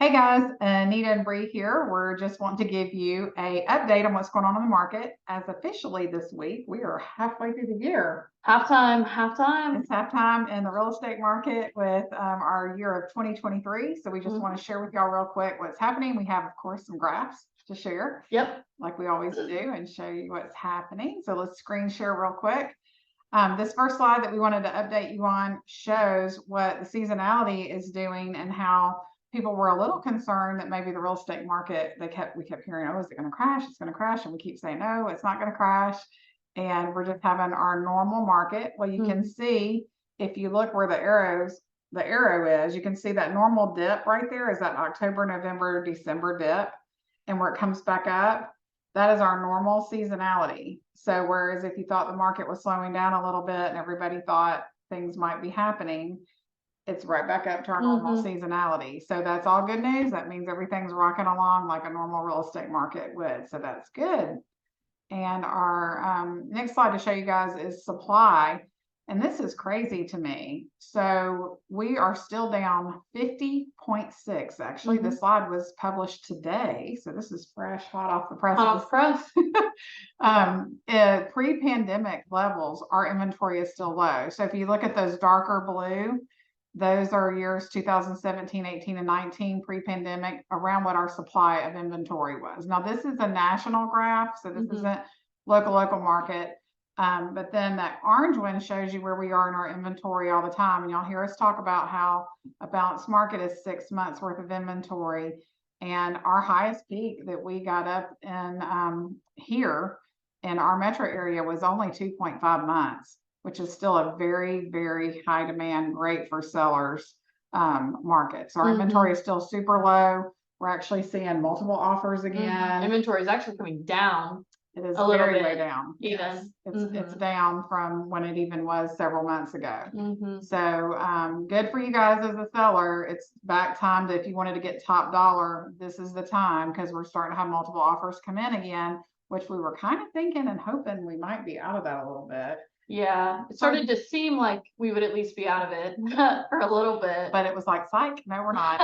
Hey guys, Anita and Bree here. We're just wanting to give you a update on what's going on in the market as officially this week. We are halfway through the year. Halftime. It's halftime in the real estate market with our year of 2023. So we just want to share with y'all real quick what's happening. We have, of course, some graphs to share. Yep. Like we always do, and show you what's happening. So let's screen share real quick. This first slide that we wanted to update you on shows what the seasonality is doing and how people were a little concerned that maybe the real estate market, we kept hearing, oh, is it going to crash? It's going to crash. And we keep saying, no, it's not going to crash. And we're just having our normal market. Well, you can see if you look where the arrow is, you can see that normal dip right there is that October, November, December dip. And where it comes back up, that is our normal seasonality. So whereas if you thought the market was slowing down a little bit and everybody thought things might be happening, it's right back up to our normal seasonality. So that's all good news. That means everything's rocking along like a normal real estate market would. So that's good. And our next slide to show you guys is supply. And this is crazy to me. So we are still down 50.6. Actually, the slide was published today. So this is fresh, hot off the press. Pre-pandemic levels, our inventory is still low. So if you look at those darker blue, those are years 2017, 18, and 19 pre-pandemic, around what our supply of inventory was. Now, this is a national graph, so this isn't local market. But then that orange one shows you where we are in our inventory all the time. And y'all hear us talk about how a balanced market is 6 months worth of inventory. And our highest peak that we got up in here in our metro area was only 2.5 months, which is still a very, very high demand, great for sellers market. So our inventory is still super low. We're actually seeing multiple offers again. Inventory is actually coming down. It is a little very bit way down. Even. It's down from when it even was several months ago. So good for you guys as a seller. It's back time to, if you wanted to get top dollar, this is the time, because we're starting to have multiple offers come in again, which we were kind of thinking and hoping we might be out of that a little bit. Yeah, it started to seem like we would at least be out of it for a little bit. But it was like, psych, no, we're not.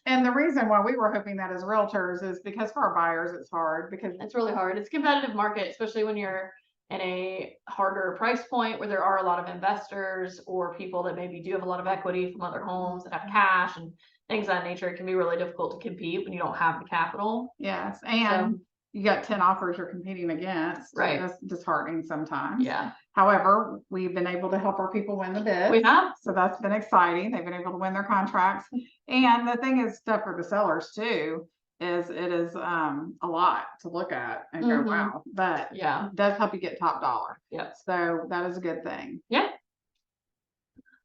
And the reason why we were hoping that as realtors is because for our buyers, it's hard, because it's really hard. It's a competitive market, especially when you're in a harder price point where there are a lot of investors or people that maybe do have a lot of equity from other homes and have cash and things of that nature. It can be really difficult to compete when you don't have the capital. Yes, and you got 10 offers you're competing against. Right. That's disheartening sometimes. Yeah. However, we've been able to help our people win the bid. We have. So that's been exciting. They've been able to win their contracts. And the thing is, stuff for the sellers too, is it is a lot to look at and go, wow. But yeah, it does help you get top dollar. Yep. So that is a good thing. Yeah.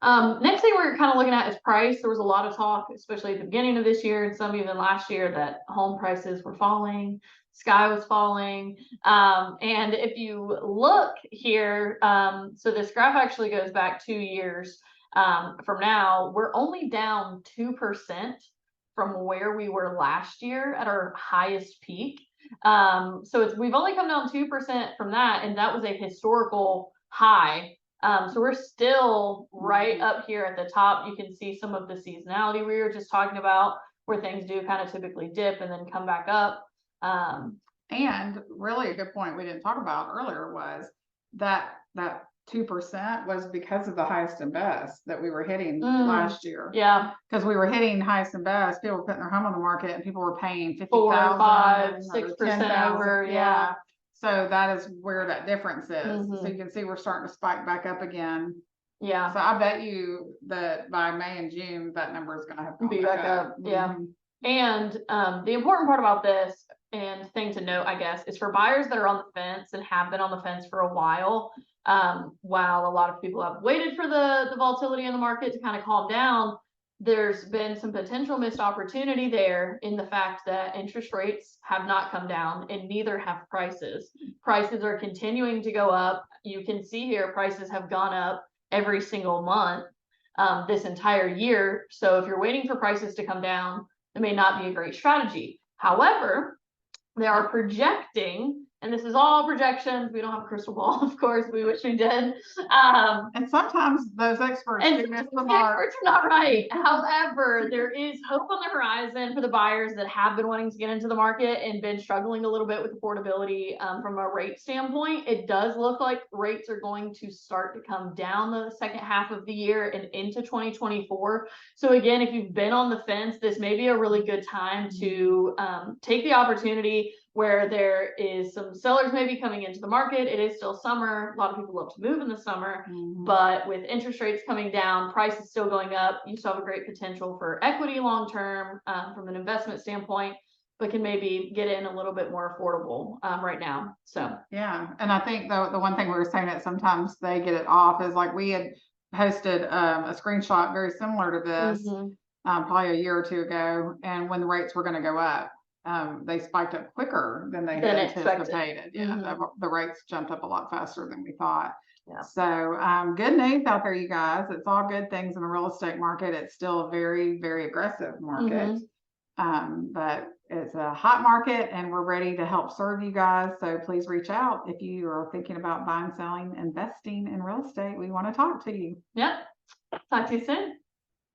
Next thing we're kind of looking at is price. There was a lot of talk, especially at the beginning of this year and some even last year, that home prices were falling, sky was falling. And if you look here, so this graph actually goes back 2 years from now. We're only down 2% from where we were last year at our highest peak. So we've only come down 2% from that, and that was a historical high. So we're still right up here at the top. You can see some of the seasonality we were just talking about, where things do kind of typically dip and then come back up. And really a good point we didn't talk about earlier was that 2% was because of the highest and best that we were hitting last year. Yeah. Because we were hitting highest and best. People were putting their home on the market and people were paying 50,000, 4, 5, 6% over. Yeah. So that is where that difference is. So you can see we're starting to spike back up again. Yeah. So I bet you that by May and June, that number is going to have to be back up. Yeah. And the important part about this, and thing to note, I guess, is for buyers that are on the fence and have been on the fence for a while a lot of people have waited for the volatility in the market to kind of calm down, there's been some potential missed opportunity there in the fact that interest rates have not come down, and neither have prices. Prices are continuing to go up. You can see here prices have gone up every single month this entire year. So if you're waiting for prices to come down, it may not be a great strategy. However, they are projecting and this is all projections. We don't have a crystal ball, of course. We wish we did. Um, And sometimes those experts and do miss the the mark. experts are not right. However, there is hope on the horizon for the buyers that have been wanting to get into the market and been struggling a little bit with affordability from a rate standpoint. It does look like rates are going to start to come down the second half of the year and into 2024. So again, if you've been on the fence, this may be a really good time to take the opportunity where there is some sellers maybe coming into the market. It is still summer. A lot of people love to move in the summer, but with interest rates coming down, prices still going up, you still have a great potential for equity long-term from an investment standpoint, but can maybe get in a little bit more affordable right now. So Yeah, and I think the one thing we were saying that sometimes they get it off is like we had posted a screenshot very similar to this probably a year or two ago, and when the rates were going to go up, they spiked up quicker than they had Than expected. anticipated. Yeah, the rates jumped up a lot faster than we thought. Yeah. So good news out there, you guys. It's all good things in the real estate market. It's still a very, very aggressive market. But it's a hot market and we're ready to help serve you guys. So please reach out if you are thinking about buying, selling, investing in real estate. We want to talk to you. Yep. Talk to you soon.